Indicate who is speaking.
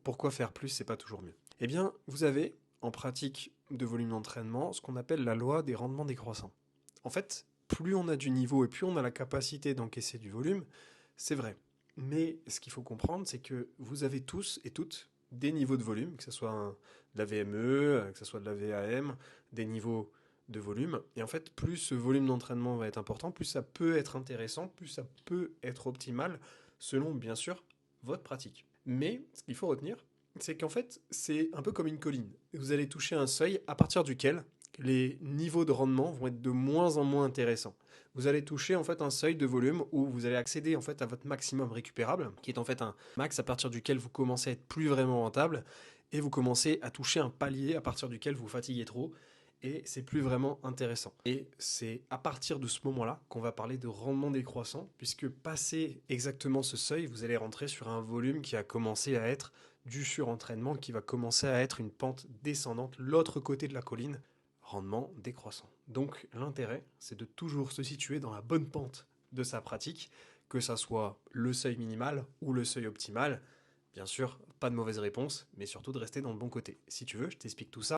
Speaker 1: pourquoi faire plus, c'est pas toujours mieux? Eh bien, vous avez, en pratique de volume d'entraînement, ce qu'on appelle la loi des rendements décroissants. En fait, plus on a du niveau et plus on a la capacité d'encaisser du volume, c'est vrai. Mais ce qu'il faut comprendre, c'est que vous avez tous et toutes des niveaux de volume, que ce soit de la VME, que ce soit de la VAM, des niveaux de volume. Et en fait, plus ce volume d'entraînement va être important, plus ça peut être intéressant, plus ça peut être optimal, selon bien sûr votre pratique. Mais ce qu'il faut retenir, c'est qu'en fait, c'est un peu comme une colline. Vous allez toucher un seuil à partir duquel les niveaux de rendement vont être de moins en moins intéressants. Vous allez toucher en fait un seuil de volume où vous allez accéder en fait à votre maximum récupérable, qui est en fait un max à partir duquel vous commencez à être plus vraiment rentable, et vous commencez à toucher un palier à partir duquel vous fatiguez trop, et c'est plus vraiment intéressant. Et c'est à partir de ce moment-là qu'on va parler de rendement décroissant, puisque passé exactement ce seuil, vous allez rentrer sur un volume qui a commencé à être du surentraînement, qui va commencer à être une pente descendante, l'autre côté de la colline, rendement décroissant. Donc l'intérêt, c'est de toujours se situer dans la bonne pente de sa pratique, que ça soit le seuil minimal ou le seuil optimal. Bien sûr, pas de mauvaise réponse, mais surtout de rester dans le bon côté. Si tu veux, je t'explique tout ça